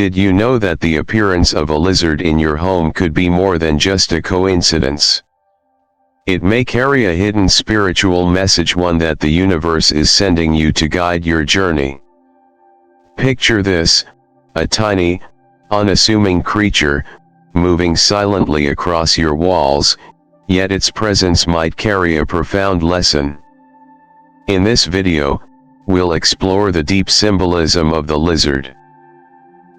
Did you know that the appearance of a lizard in your home could be more than just a coincidence? It may carry a hidden spiritual message, one that the universe is sending you to guide your journey. Picture this: a tiny, unassuming creature, moving silently across your walls, yet its presence might carry a profound lesson. In this video, we'll explore the deep symbolism of the lizard,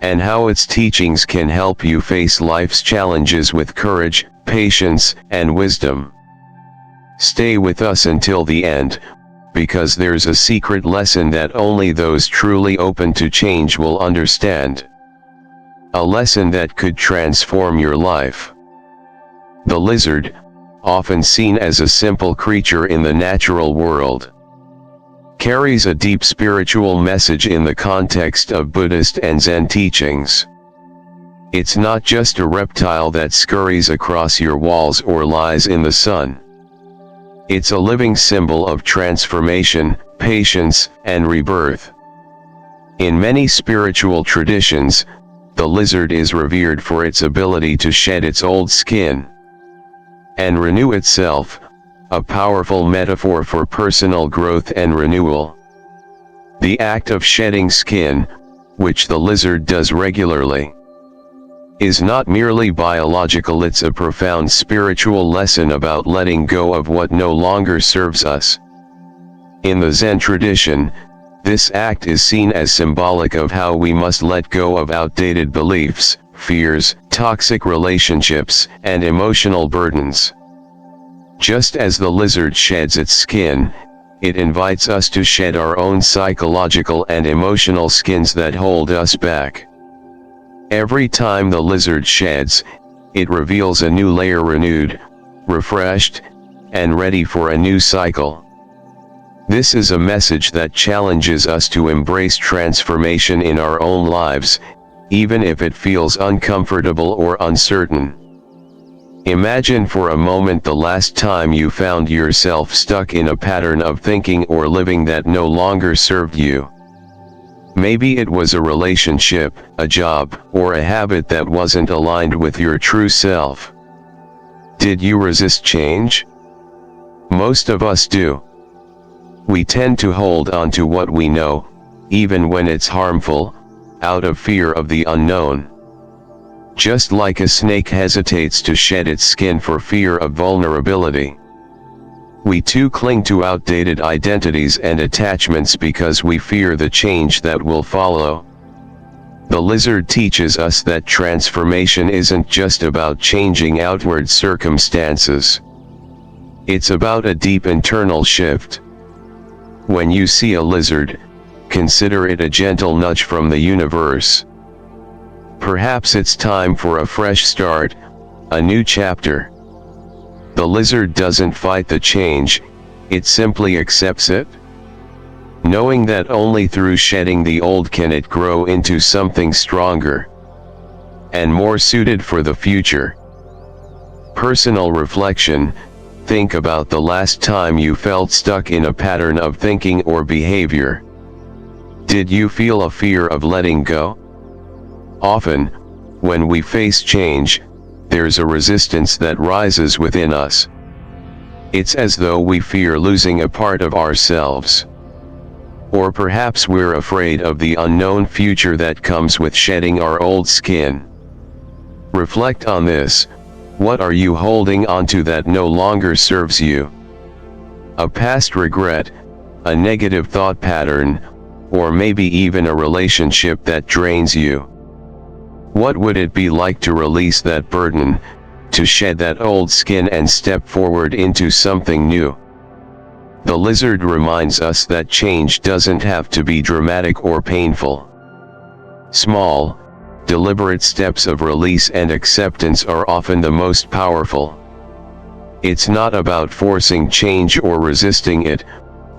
and how its teachings can help you face life's challenges with courage, patience, and wisdom. Stay with us until the end, because there's a secret lesson that only those truly open to change will understand. A lesson that could transform your life. The lizard, often seen as a simple creature in the natural world, carries a deep spiritual message in the context of Buddhist and Zen teachings. It's not just a reptile that scurries across your walls or lies in the sun. It's a living symbol of transformation, patience, and rebirth. In many spiritual traditions, the lizard is revered for its ability to shed its old skin and renew itself, a powerful metaphor for personal growth and renewal. The act of shedding skin, which the lizard does regularly, is not merely biological, it's a profound spiritual lesson about letting go of what no longer serves us. In the Zen tradition, this act is seen as symbolic of how we must let go of outdated beliefs, fears, toxic relationships, and emotional burdens. Just as the lizard sheds its skin, it invites us to shed our own psychological and emotional skins that hold us back. Every time the lizard sheds, it reveals a new layer, renewed, refreshed, and ready for a new cycle. This is a message that challenges us to embrace transformation in our own lives, even if it feels uncomfortable or uncertain. Imagine for a moment the last time you found yourself stuck in a pattern of thinking or living that no longer served you. Maybe it was a relationship, a job, or a habit that wasn't aligned with your true self. Did you resist change? Most of us do. We tend to hold on to what we know, even when it's harmful, out of fear of the unknown. Just like a snake hesitates to shed its skin for fear of vulnerability, we too cling to outdated identities and attachments because we fear the change that will follow. The lizard teaches us that transformation isn't just about changing outward circumstances. It's about a deep internal shift. When you see a lizard, consider it a gentle nudge from the universe. Perhaps it's time for a fresh start, a new chapter. The lizard doesn't fight the change, it simply accepts it, knowing that only through shedding the old can it grow into something stronger and more suited for the future. Personal reflection: think about the last time you felt stuck in a pattern of thinking or behavior. Did you feel a fear of letting go? Often, when we face change, there's a resistance that rises within us. It's as though we fear losing a part of ourselves. Or perhaps we're afraid of the unknown future that comes with shedding our old skin. Reflect on this. What are you holding onto that no longer serves you? A past regret, a negative thought pattern, or maybe even a relationship that drains you. What would it be like to release that burden, to shed that old skin and step forward into something new? The lizard reminds us that change doesn't have to be dramatic or painful. Small, deliberate steps of release and acceptance are often the most powerful. It's not about forcing change or resisting it,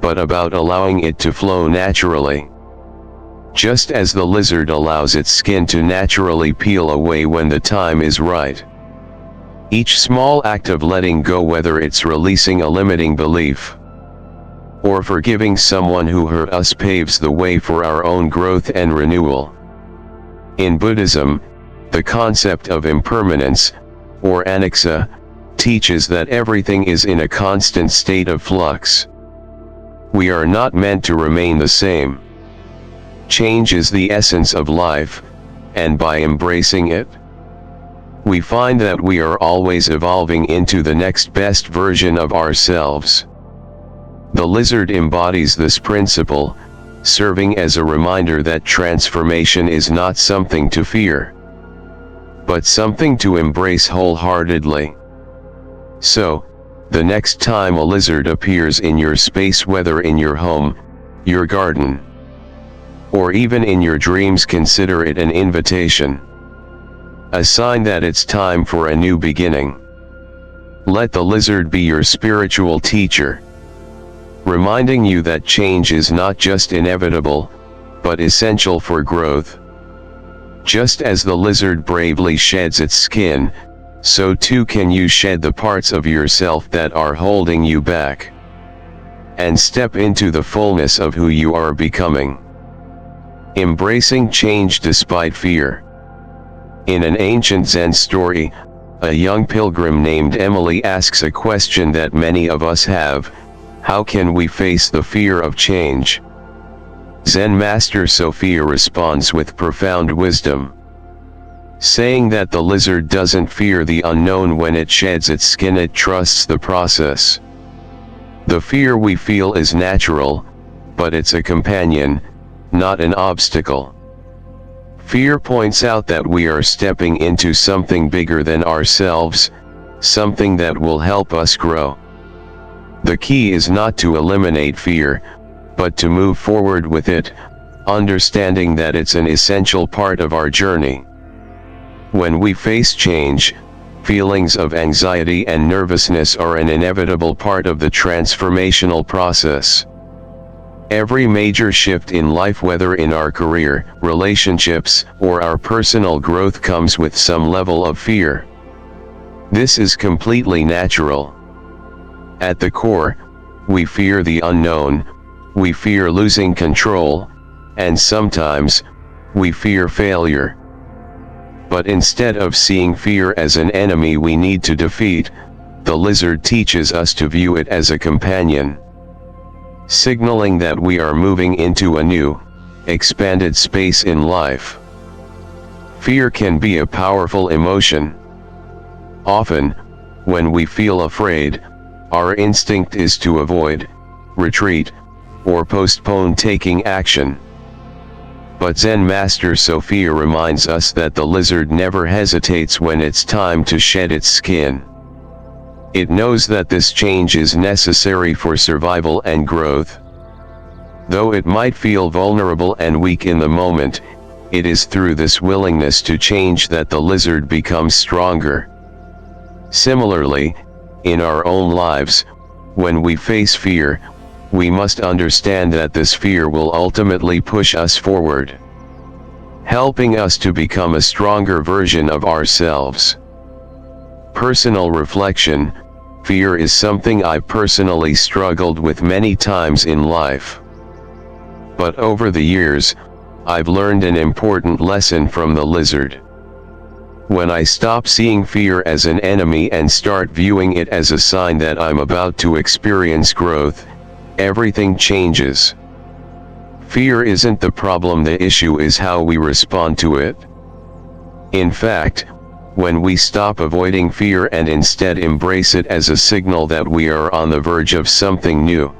but about allowing it to flow naturally. Just as the lizard allows its skin to naturally peel away when the time is right. Each small act of letting go, whether it's releasing a limiting belief or forgiving someone who hurt us, paves the way for our own growth and renewal. In Buddhism, the concept of impermanence, or anicca, teaches that everything is in a constant state of flux. We are not meant to remain the same. Change is the essence of life, and by embracing it, we find that we are always evolving into the next best version of ourselves. The lizard embodies this principle, serving as a reminder that transformation is not something to fear, but something to embrace wholeheartedly. So, the next time a lizard appears in your space, whether in your home, your garden, or even in your dreams, consider it an invitation, a sign that it's time for a new beginning. Let the lizard be your spiritual teacher, reminding you that change is not just inevitable, but essential for growth. Just as the lizard bravely sheds its skin, so too can you shed the parts of yourself that are holding you back, and step into the fullness of who you are becoming. Embracing change despite fear. In an ancient Zen story, a young pilgrim named Emily asks a question that many of us have: how can we face the fear of change? Zen Master Sophia responds with profound wisdom, saying that the lizard doesn't fear the unknown when it sheds its skin, it trusts the process. The fear we feel is natural, but it's a companion, not an obstacle. Fear points out that we are stepping into something bigger than ourselves, something that will help us grow. The key is not to eliminate fear, but to move forward with it, understanding that it's an essential part of our journey. When we face change, feelings of anxiety and nervousness are an inevitable part of the transformational process. Every major shift in life, whether in our career, relationships, or our personal growth, comes with some level of fear. This is completely natural. At the core, we fear the unknown, we fear losing control, and sometimes, we fear failure. But instead of seeing fear as an enemy we need to defeat, the lizard teaches us to view it as a companion, signaling that we are moving into a new, expanded space in life. Fear can be a powerful emotion. Often, when we feel afraid, our instinct is to avoid, retreat, or postpone taking action. But Zen Master Sophia reminds us that the lizard never hesitates when it's time to shed its skin. It knows that this change is necessary for survival and growth. Though it might feel vulnerable and weak in the moment, it is through this willingness to change that the lizard becomes stronger. Similarly, in our own lives, when we face fear, we must understand that this fear will ultimately push us forward, helping us to become a stronger version of ourselves. Personal reflection. Fear is something I personally struggled with many times in life. But over the years, I've learned an important lesson from the lizard. When I stop seeing fear as an enemy and start viewing it as a sign that I'm about to experience growth, everything changes. Fear isn't the problem, the issue is how we respond to it. In fact, when we stop avoiding fear and instead embrace it as a signal that we are on the verge of something new,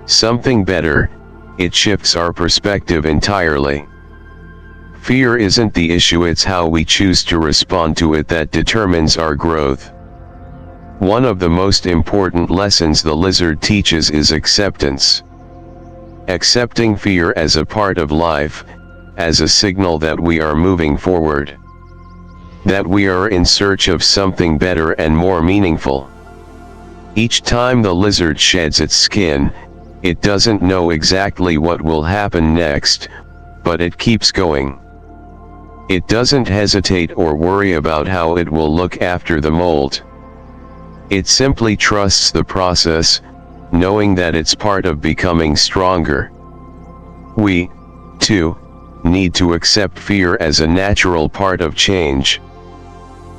something better, it shifts our perspective entirely. Fear isn't the issue, it's how we choose to respond to it that determines our growth. One of the most important lessons the lizard teaches is acceptance. Accepting fear as a part of life, as a signal that we are moving forward, that we are in search of something better and more meaningful. Each time the lizard sheds its skin, it doesn't know exactly what will happen next, but it keeps going. It doesn't hesitate or worry about how it will look after the molt. It simply trusts the process, knowing that it's part of becoming stronger. We, too, need to accept fear as a natural part of change.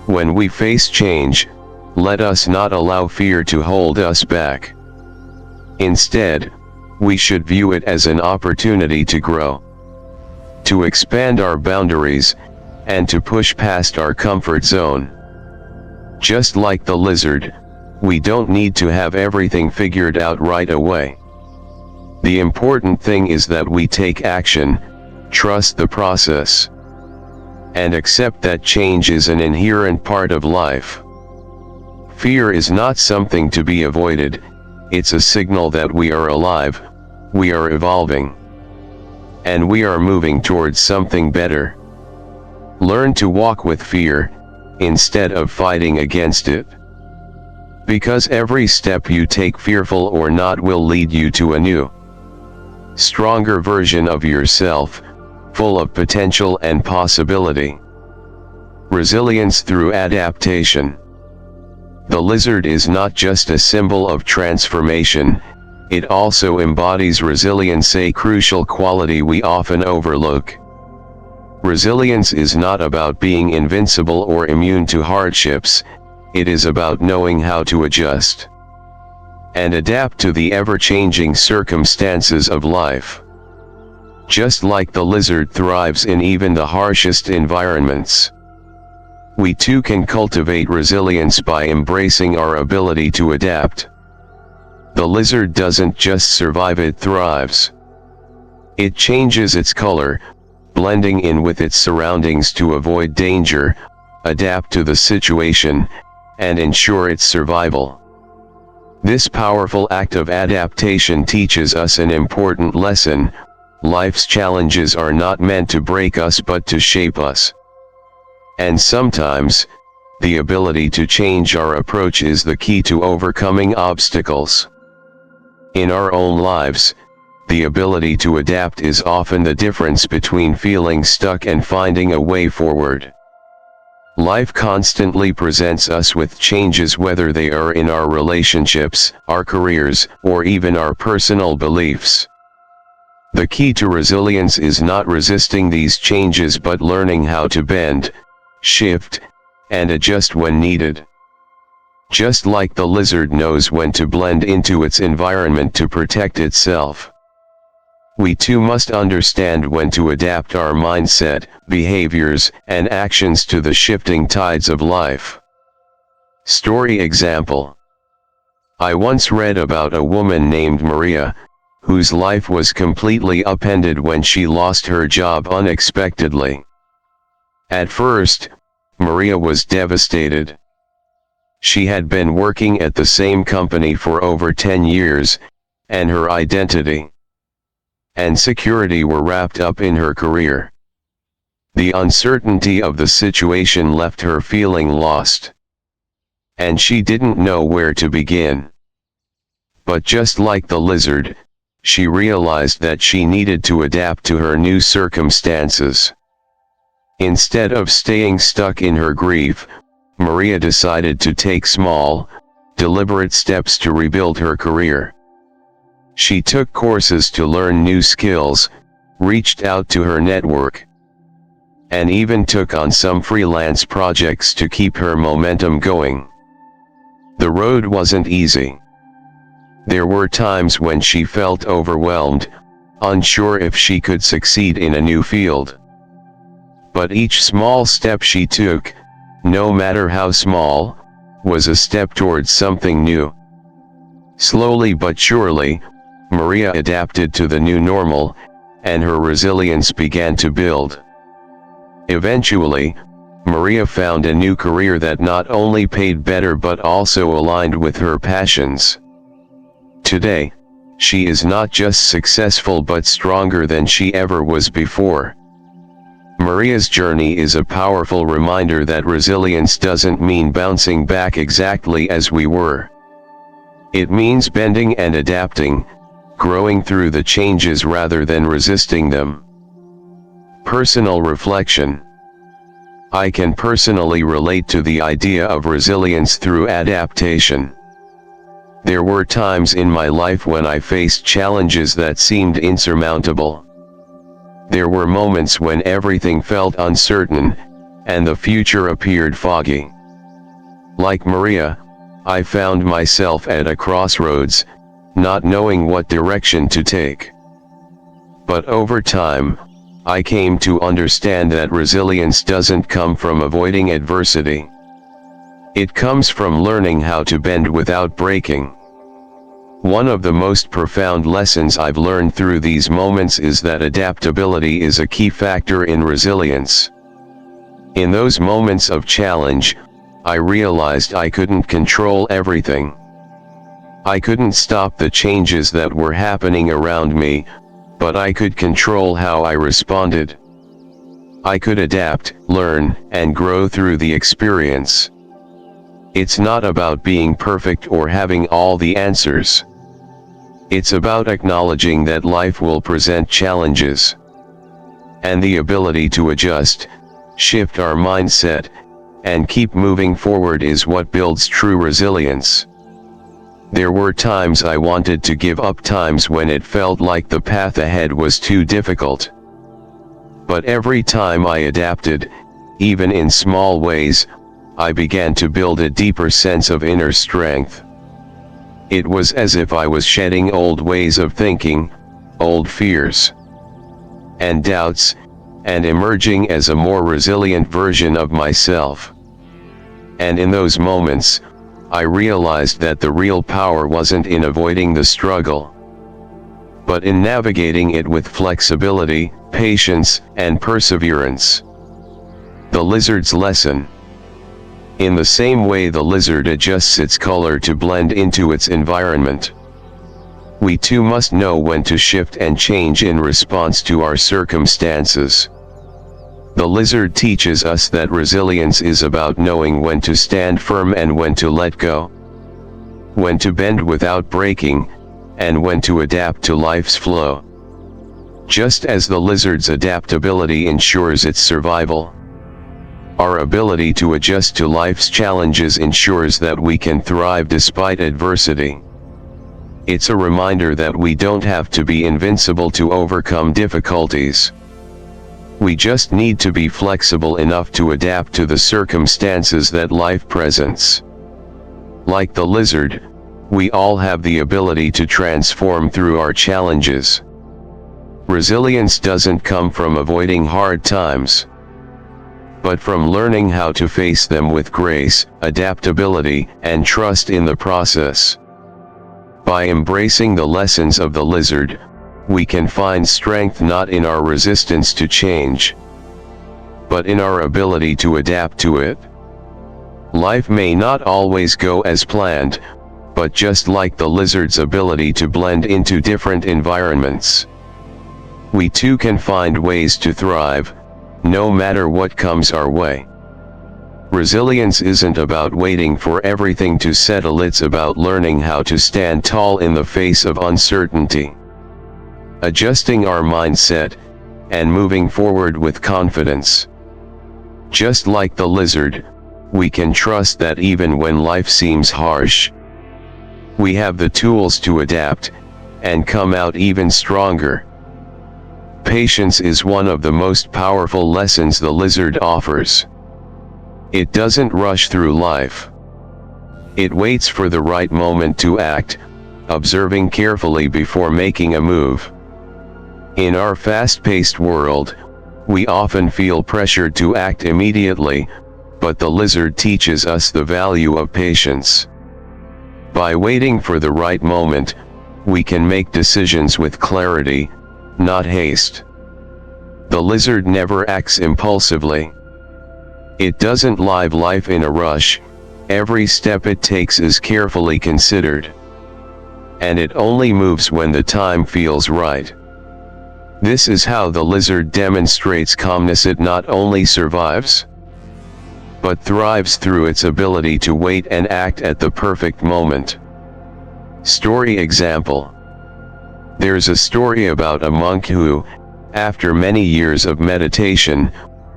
When we face change, let us not allow fear to hold us back. Instead, we should view it as an opportunity to grow, to expand our boundaries, and to push past our comfort zone. Just like the lizard, we don't need to have everything figured out right away. The important thing is that we take action, trust the process, and accept that change is an inherent part of life. Fear is not something to be avoided, it's a signal that we are alive, we are evolving, and we are moving towards something better. Learn to walk with fear, instead of fighting against it. Because every step you take, fearful or not, will lead you to a new, stronger version of yourself, full of potential and possibility. Resilience through adaptation. The lizard is not just a symbol of transformation, it also embodies resilience, a crucial quality we often overlook. Resilience is not about being invincible or immune to hardships, it is about knowing how to adjust and adapt to the ever-changing circumstances of life. Just like the lizard thrives in even the harshest environments, we too can cultivate resilience by embracing our ability to adapt. The lizard doesn't just survive, it thrives. It changes its color, blending in with its surroundings to avoid danger, adapt to the situation, and ensure its survival. This powerful act of adaptation teaches us an important lesson: life's challenges are not meant to break us but to shape us. And sometimes, the ability to change our approach is the key to overcoming obstacles. In our own lives, the ability to adapt is often the difference between feeling stuck and finding a way forward. Life constantly presents us with changes, whether they are in our relationships, our careers, or even our personal beliefs. The key to resilience is not resisting these changes but learning how to bend, shift, and adjust when needed. Just like the lizard knows when to blend into its environment to protect itself, we too must understand when to adapt our mindset, behaviors, and actions to the shifting tides of life. Story example. I once read about a woman named Maria, whose life was completely upended when she lost her job unexpectedly. At first, Maria was devastated. She had been working at the same company for over 10 years, and her identity and security were wrapped up in her career. The uncertainty of the situation left her feeling lost, and she didn't know where to begin. But just like the lizard, she realized that she needed to adapt to her new circumstances. Instead of staying stuck in her grief, Maria decided to take small, deliberate steps to rebuild her career. She took courses to learn new skills, reached out to her network, and even took on some freelance projects to keep her momentum going. The road wasn't easy. There were times when she felt overwhelmed, unsure if she could succeed in a new field. But each small step she took, no matter how small, was a step towards something new. Slowly but surely, Maria adapted to the new normal, and her resilience began to build. Eventually, Maria found a new career that not only paid better but also aligned with her passions. Today, she is not just successful but stronger than she ever was before. Maria's journey is a powerful reminder that resilience doesn't mean bouncing back exactly as we were. It means bending and adapting, growing through the changes rather than resisting them. Personal reflection. I can personally relate to the idea of resilience through adaptation. There were times in my life when I faced challenges that seemed insurmountable. There were moments when everything felt uncertain, and the future appeared foggy. Like Maria, I found myself at a crossroads, not knowing what direction to take. But over time, I came to understand that resilience doesn't come from avoiding adversity. It comes from learning how to bend without breaking. One of the most profound lessons I've learned through these moments is that adaptability is a key factor in resilience. In those moments of challenge, I realized I couldn't control everything. I couldn't stop the changes that were happening around me, but I could control how I responded. I could adapt, learn, and grow through the experience. It's not about being perfect or having all the answers. It's about acknowledging that life will present challenges. And the ability to adjust, shift our mindset, and keep moving forward is what builds true resilience. There were times I wanted to give up, times when it felt like the path ahead was too difficult. But every time I adapted, even in small ways, I began to build a deeper sense of inner strength. It was as if I was shedding old ways of thinking, old fears and doubts, and emerging as a more resilient version of myself. And in those moments, I realized that the real power wasn't in avoiding the struggle, but in navigating it with flexibility, patience, and perseverance. The lizard's lesson. In the same way the lizard adjusts its color to blend into its environment, we too must know when to shift and change in response to our circumstances. The lizard teaches us that resilience is about knowing when to stand firm and when to let go, when to bend without breaking, and when to adapt to life's flow. Just as the lizard's adaptability ensures its survival, our ability to adjust to life's challenges ensures that we can thrive despite adversity. It's a reminder that we don't have to be invincible to overcome difficulties. We just need to be flexible enough to adapt to the circumstances that life presents. Like the lizard, we all have the ability to transform through our challenges. Resilience doesn't come from avoiding hard times, but from learning how to face them with grace, adaptability, and trust in the process. By embracing the lessons of the lizard, we can find strength not in our resistance to change, but in our ability to adapt to it. Life may not always go as planned, but just like the lizard's ability to blend into different environments, we too can find ways to thrive, no matter what comes our way. Resilience isn't about waiting for everything to settle, it's about learning how to stand tall in the face of uncertainty, adjusting our mindset, and moving forward with confidence. Just like the lizard, we can trust that even when life seems harsh, we have the tools to adapt, and come out even stronger. Patience is one of the most powerful lessons the lizard offers. It doesn't rush through life. It waits for the right moment to act, observing carefully before making a move. In our fast-paced world, we often feel pressured to act immediately, but the lizard teaches us the value of patience. By waiting for the right moment, we can make decisions with clarity, not haste. The lizard never acts impulsively. It doesn't live life in a rush. Every step it takes is carefully considered, and it only moves when the time feels right. This is how the lizard demonstrates calmness. It not only survives, but thrives through its ability to wait and act at the perfect moment. Story example. There's a story about a monk who, after many years of meditation,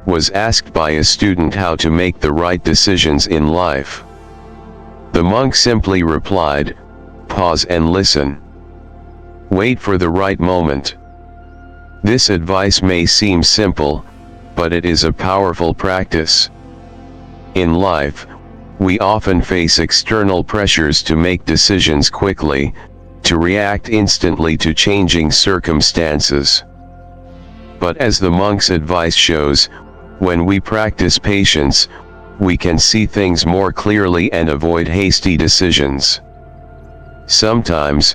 was asked by a student how to make the right decisions in life. The monk simply replied, "Pause and listen. Wait for the right moment." This advice may seem simple, but it is a powerful practice. In life, we often face external pressures to make decisions quickly, to react instantly to changing circumstances. But as the monk's advice shows, when we practice patience, we can see things more clearly and avoid hasty decisions. Sometimes,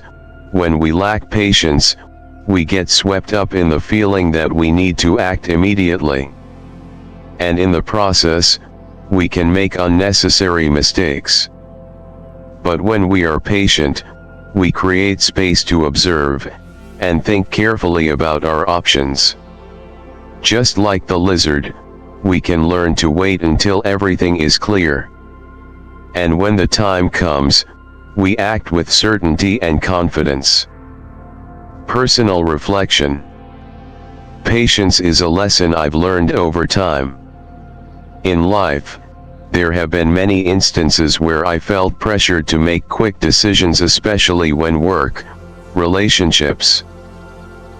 when we lack patience, we get swept up in the feeling that we need to act immediately. And in the process, we can make unnecessary mistakes. But when we are patient, we create space to observe, and think carefully about our options. Just like the lizard, we can learn to wait until everything is clear. And when the time comes, we act with certainty and confidence. Personal reflection. Patience is a lesson I've learned over time. In life, there have been many instances where I felt pressured to make quick decisions, especially when work, relationships,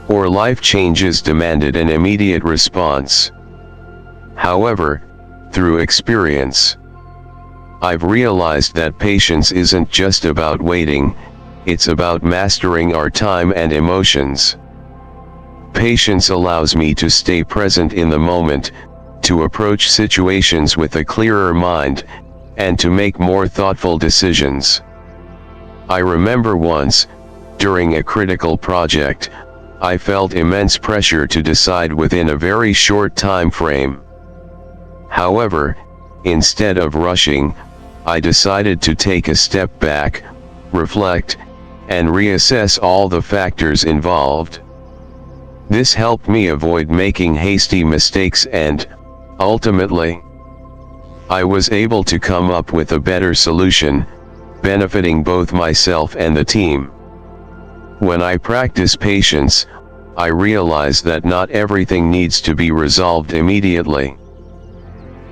or life changes demanded an immediate response. However, through experience, I've realized that patience isn't just about waiting, it's about mastering our time and emotions. Patience allows me to stay present in the moment, to approach situations with a clearer mind, and to make more thoughtful decisions. I remember once, during a critical project, I felt immense pressure to decide within a very short time frame. However, instead of rushing, I decided to take a step back, reflect, and reassess all the factors involved. This helped me avoid making hasty mistakes and, ultimately, I was able to come up with a better solution, benefiting both myself and the team. When I practice patience, I realize that not everything needs to be resolved immediately.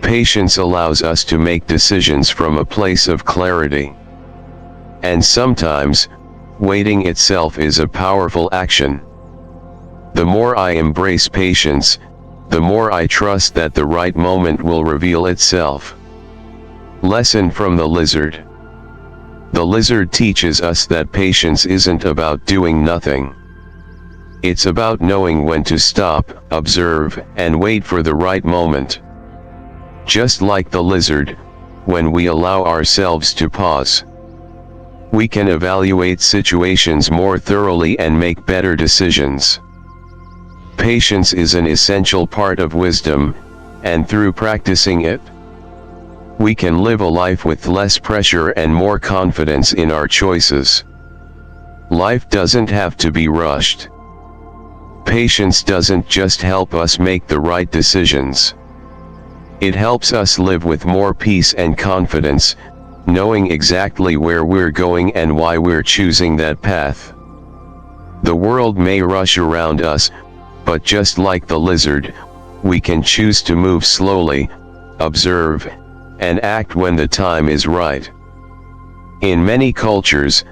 Patience allows us to make decisions from a place of clarity. And sometimes, waiting itself is a powerful action. The more I embrace patience, the more I trust that the right moment will reveal itself. Lesson from the lizard. The lizard teaches us that patience isn't about doing nothing. It's about knowing when to stop, observe, and wait for the right moment. Just like the lizard, when we allow ourselves to pause, we can evaluate situations more thoroughly and make better decisions. Patience is an essential part of wisdom, and through practicing it, we can live a life with less pressure and more confidence in our choices. Life doesn't have to be rushed. Patience doesn't just help us make the right decisions. It helps us live with more peace and confidence, knowing exactly where we're going and why we're choosing that path. The world may rush around us, but just like the lizard, we can choose to move slowly, observe, and act when the time is right. In many cultures,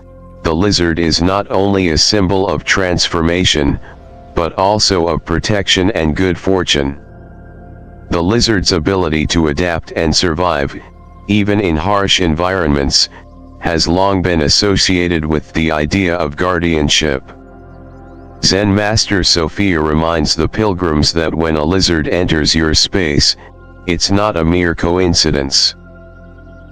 the lizard is not only a symbol of transformation, but also of protection and good fortune. The lizard's ability to adapt and survive, even in harsh environments, has long been associated with the idea of guardianship. Zen Master Sophia reminds the pilgrims that when a lizard enters your space, it's not a mere coincidence.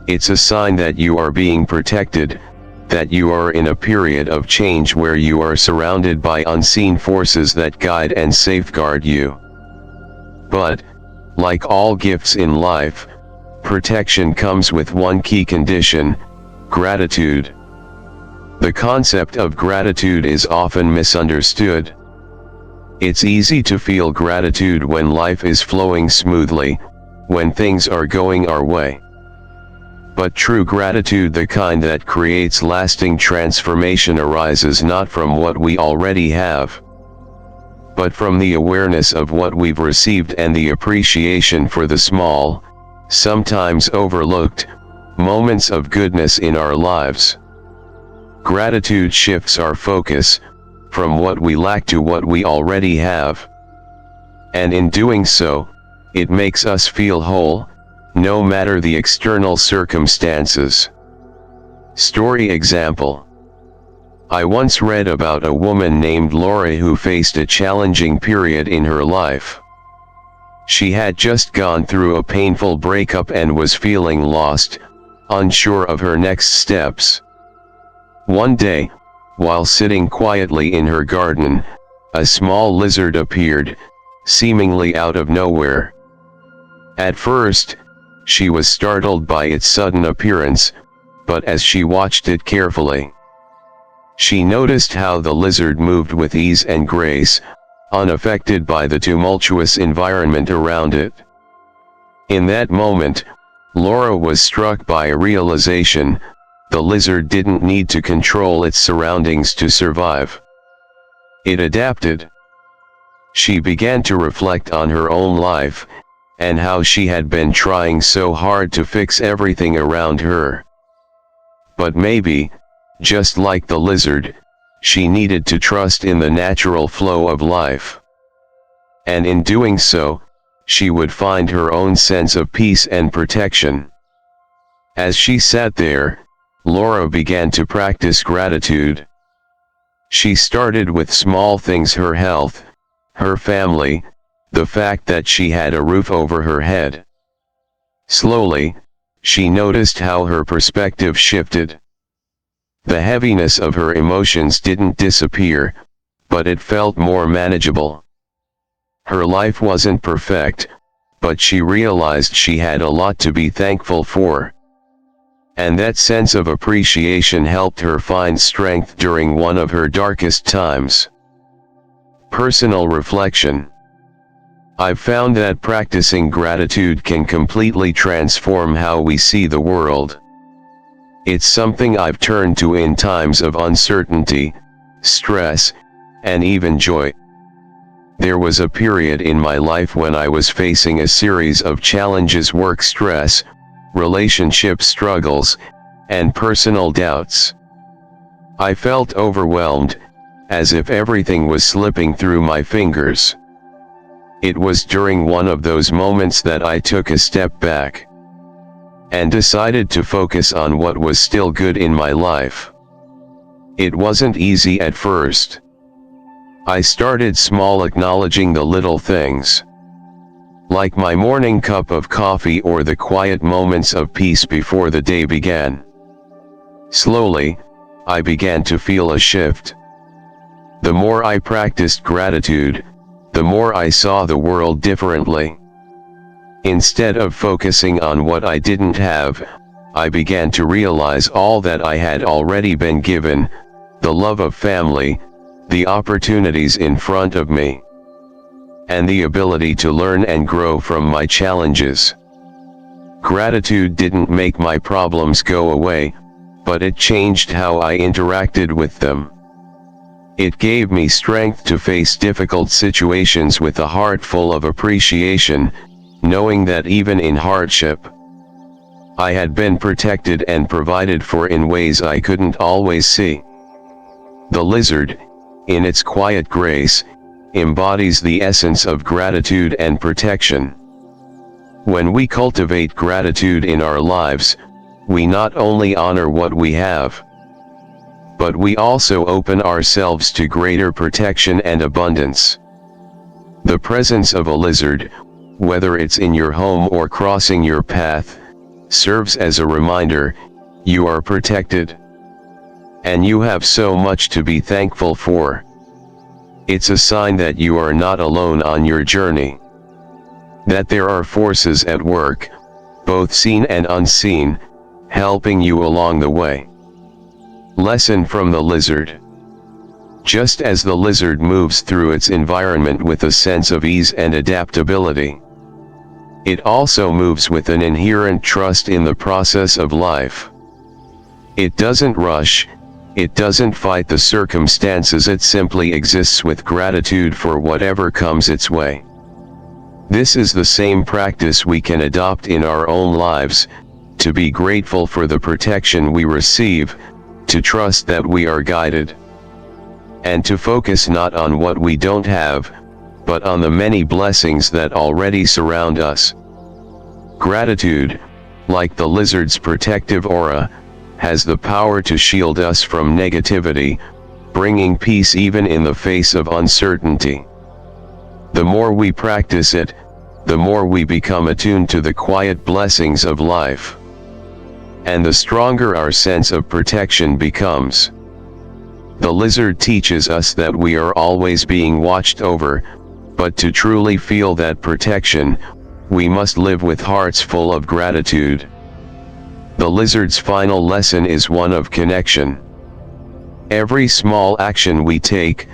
It's a sign that you are being protected, that you are in a period of change where you are surrounded by unseen forces that guide and safeguard you. But, like all gifts in life, protection comes with one key condition: gratitude. The concept of gratitude is often misunderstood. It's easy to feel gratitude when life is flowing smoothly, when things are going our way. But true gratitude, the kind that creates lasting transformation, arises not from what we already have, but from the awareness of what we've received and the appreciation for the small, sometimes overlooked, moments of goodness in our lives. Gratitude shifts our focus from what we lack to what we already have. And in doing so, it makes us feel whole, no matter the external circumstances. Story example. I once read about a woman named Laura who faced a challenging period in her life. She had just gone through a painful breakup and was feeling lost, unsure of her next steps. One day, while sitting quietly in her garden, a small lizard appeared, seemingly out of nowhere. At first, she was startled by its sudden appearance, but as she watched it carefully, she noticed how the lizard moved with ease and grace, unaffected by the tumultuous environment around it. In that moment, Laura was struck by a realization: the lizard didn't need to control its surroundings to survive. It adapted. She began to reflect on her own life, and how she had been trying so hard to fix everything around her. But maybe, just like the lizard, she needed to trust in the natural flow of life. And in doing so, she would find her own sense of peace and protection. As she sat there, Laura began to practice gratitude. She started with small things: her health, her family, the fact that she had a roof over her head. Slowly, she noticed how her perspective shifted. The heaviness of her emotions didn't disappear, but it felt more manageable. Her life wasn't perfect, but she realized she had a lot to be thankful for. And that sense of appreciation helped her find strength during one of her darkest times. Personal reflection. I've found that practicing gratitude can completely transform how we see the world. It's something I've turned to in times of uncertainty, stress, and even joy. There was a period in my life when I was facing a series of challenges: work stress, relationship struggles, and personal doubts. I felt overwhelmed, as if everything was slipping through my fingers. It was during one of those moments that I took a step back and decided to focus on what was still good in my life. It wasn't easy at first. I started small, acknowledging the little things, like my morning cup of coffee or the quiet moments of peace before the day began. Slowly, I began to feel a shift. The more I practiced gratitude, the more I saw the world differently. Instead of focusing on what I didn't have, I began to realize all that I had already been given: the love of family, the opportunities in front of me, and the ability to learn and grow from my challenges. Gratitude didn't make my problems go away, but it changed how I interacted with them. It gave me strength to face difficult situations with a heart full of appreciation, knowing that even in hardship, I had been protected and provided for in ways I couldn't always see. The lizard, in its quiet grace, embodies the essence of gratitude and protection. When we cultivate gratitude in our lives, we not only honor what we have, but we also open ourselves to greater protection and abundance. The presence of a lizard, whether it's in your home or crossing your path, serves as a reminder: you are protected. And you have so much to be thankful for. It's a sign that you are not alone on your journey. That there are forces at work, both seen and unseen, helping you along the way. Lesson from the lizard. Just as the lizard moves through its environment with a sense of ease and adaptability, it also moves with an inherent trust in the process of life. It doesn't rush, it doesn't fight the circumstances, it simply exists with gratitude for whatever comes its way. This is the same practice we can adopt in our own lives: to be grateful for the protection we receive, to trust that we are guided, and to focus not on what we don't have, but on the many blessings that already surround us. Gratitude, like the lizard's protective aura, has the power to shield us from negativity, bringing peace even in the face of uncertainty. The more we practice it, the more we become attuned to the quiet blessings of life. And the stronger our sense of protection becomes. The lizard teaches us that we are always being watched over, but to truly feel that protection, we must live with hearts full of gratitude. The lizard's final lesson is one of connection. Every small action we take,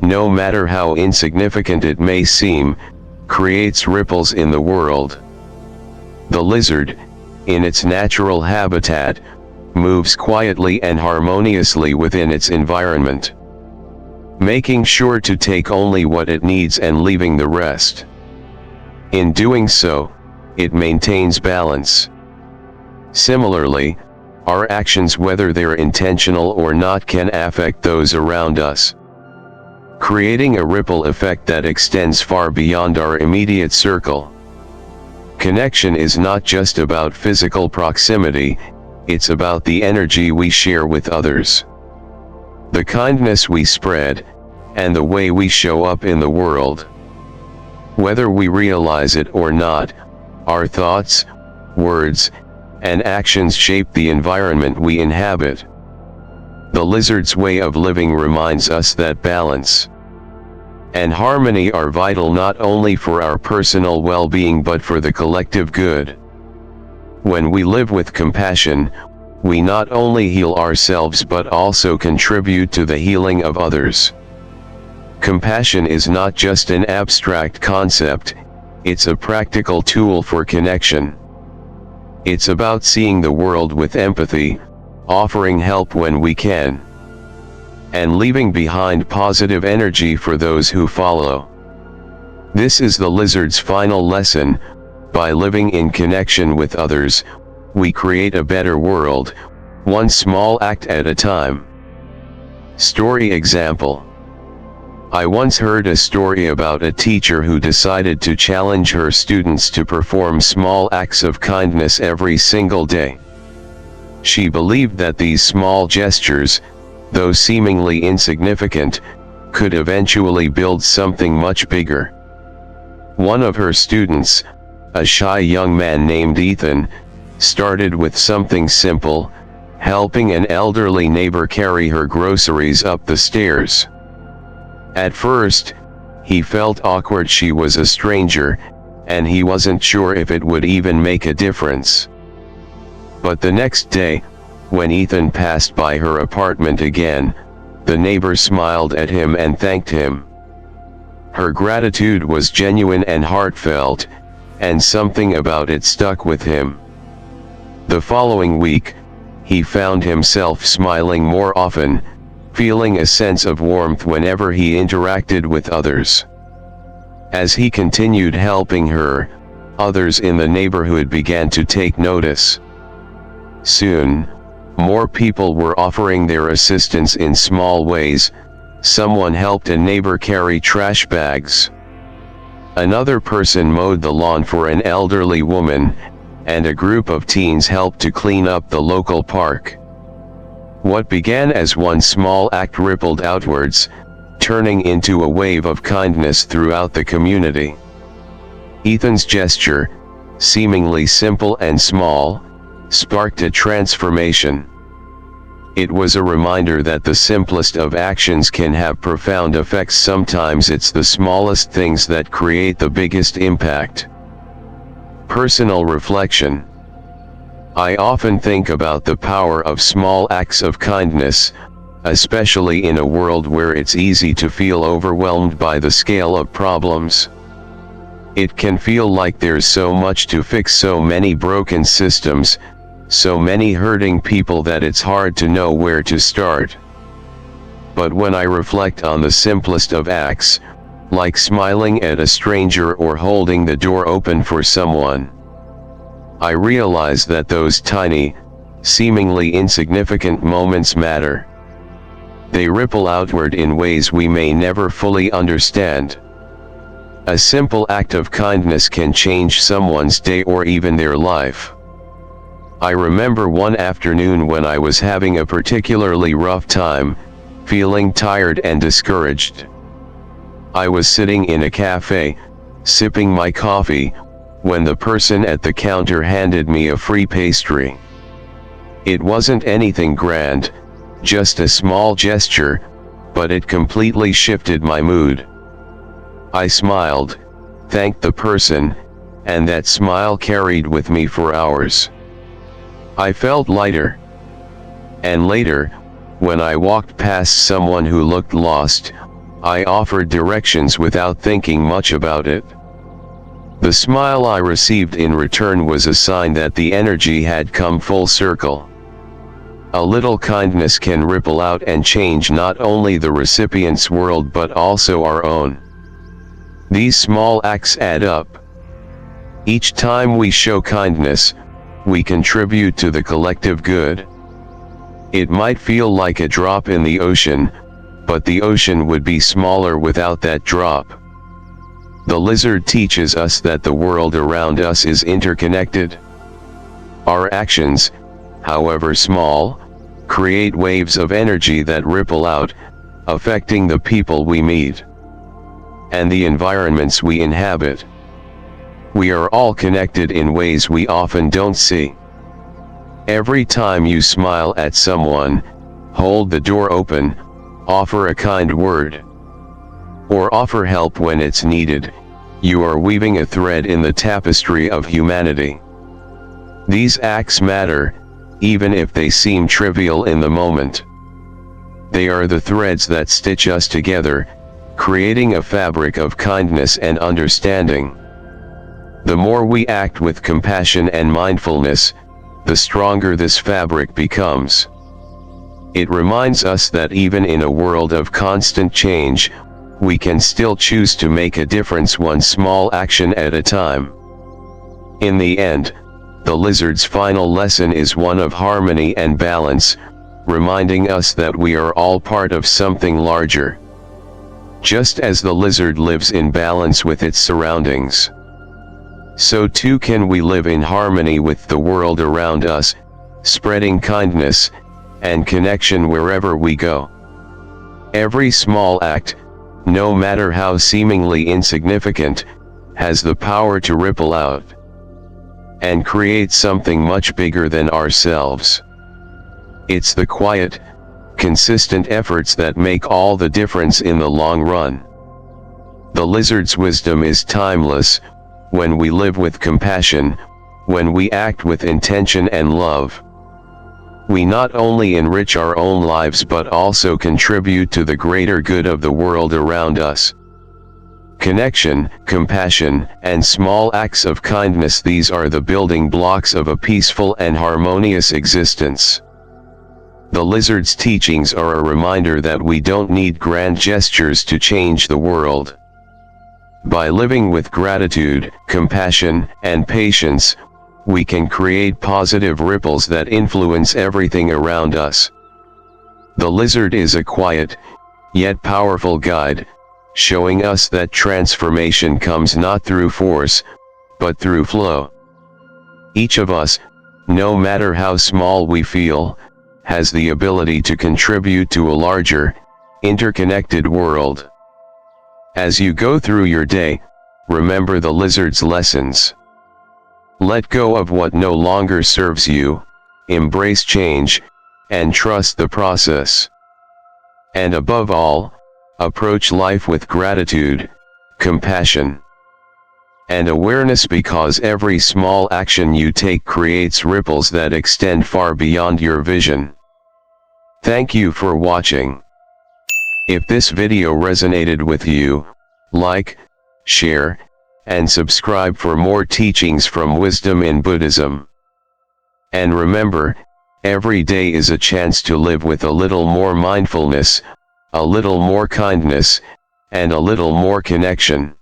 no matter how insignificant it may seem, creates ripples in the world. The lizard, in its natural habitat, moves quietly and harmoniously within its environment, making sure to take only what it needs and leaving the rest. In doing so, it maintains balance. Similarly, our actions, whether they're intentional or not, can affect those around us, creating a ripple effect that extends far beyond our immediate circle. Connection is not just about physical proximity, it's about the energy we share with others, the kindness we spread, and the way we show up in the world. Whether we realize it or not, our thoughts, words, and actions shape the environment we inhabit. The lizard's way of living reminds us that balance and harmony are vital not only for our personal well-being but for the collective good. When we live with compassion, we not only heal ourselves but also contribute to the healing of others. Compassion is not just an abstract concept, it's a practical tool for connection. It's about seeing the world with empathy, offering help when we can, and leaving behind positive energy for those who follow. This is the lizard's final lesson. By living in connection with others, we create a better world, one small act at a time. Story example. I once heard a story about a teacher who decided to challenge her students to perform small acts of kindness every single day. She believed that these small gestures, though seemingly insignificant, could eventually build something much bigger. One of her students, a shy young man named Ethan, started with something simple, helping an elderly neighbor carry her groceries up the stairs. At first, he felt awkward. She was a stranger, and he wasn't sure if it would even make a difference. But the next day, when Ethan passed by her apartment again, the neighbor smiled at him and thanked him. Her gratitude was genuine and heartfelt, and something about it stuck with him. The following week, he found himself smiling more often, feeling a sense of warmth whenever he interacted with others. As he continued helping her, others in the neighborhood began to take notice. Soon, more people were offering their assistance in small ways. Someone helped a neighbor carry trash bags. Another person mowed the lawn for an elderly woman, and a group of teens helped to clean up the local park. What began as one small act rippled outwards, turning into a wave of kindness throughout the community. Ethan's gesture, seemingly simple and small, sparked a transformation. It was a reminder that the simplest of actions can have profound effects. Sometimes it's the smallest things that create the biggest impact. Personal reflection. I often think about the power of small acts of kindness, especially in a world where it's easy to feel overwhelmed by the scale of problems. It can feel like there's so much to fix, so many broken systems, so many hurting people that it's hard to know where to start. But when I reflect on the simplest of acts, like smiling at a stranger or holding the door open for someone, I realize that those tiny, seemingly insignificant moments matter. they ripple outward in ways we may never fully understand. A simple act of kindness can change someone's day or even their life. I remember one afternoon when I was having a particularly rough time, feeling tired and discouraged. I was sitting in a cafe, sipping my coffee, when the person at the counter handed me a free pastry. It wasn't anything grand, just a small gesture, but it completely shifted my mood. I smiled, thanked the person, and that smile carried with me for hours. I felt lighter. And later, when I walked past someone who looked lost, I offered directions without thinking much about it. The smile I received in return was a sign that the energy had come full circle. A little kindness can ripple out and change not only the recipient's world but also our own. These small acts add up. Each time we show kindness, we contribute to the collective good. It might feel like a drop in the ocean, but the ocean would be smaller without that drop. The lizard teaches us that the world around us is interconnected. Our actions, however small, create waves of energy that ripple out, affecting the people we meet and the environments we inhabit. We are all connected in ways we often don't see. Every time you smile at someone, hold the door open, offer a kind word, or offer help when it's needed, you are weaving a thread in the tapestry of humanity. These acts matter, even if they seem trivial in the moment. They are the threads that stitch us together, creating a fabric of kindness and understanding. The more we act with compassion and mindfulness, the stronger this fabric becomes. It reminds us that even in a world of constant change, we can still choose to make a difference one small action at a time. In the end, the lizard's final lesson is one of harmony and balance, reminding us that we are all part of something larger. Just as the lizard lives in balance with its surroundings, so too can we live in harmony with the world around us, spreading kindness and connection wherever we go. Every small act, no matter how seemingly insignificant, has the power to ripple out and create something much bigger than ourselves. It's the quiet, consistent efforts that make all the difference in the long run. The lizard's wisdom is timeless. When we live with compassion, when we act with intention and love, we not only enrich our own lives but also contribute to the greater good of the world around us. Connection, compassion, and small acts of kindness, these are the building blocks of a peaceful and harmonious existence. The lizard's teachings are a reminder that we don't need grand gestures to change the world. By living with gratitude, compassion, and patience, we can create positive ripples that influence everything around us. The lizard is a quiet, yet powerful guide, showing us that transformation comes not through force, but through flow. Each of us, no matter how small we feel, has the ability to contribute to a larger, interconnected world. As you go through your day, remember the lizard's lessons. Let go of what no longer serves you, embrace change, and trust the process. And above all, approach life with gratitude, compassion, and awareness, because every small action you take creates ripples that extend far beyond your vision. Thank you for watching. If this video resonated with you, like, share, and subscribe for more teachings from wisdom in Buddhism. And remember, every day is a chance to live with a little more mindfulness, a little more kindness, and a little more connection.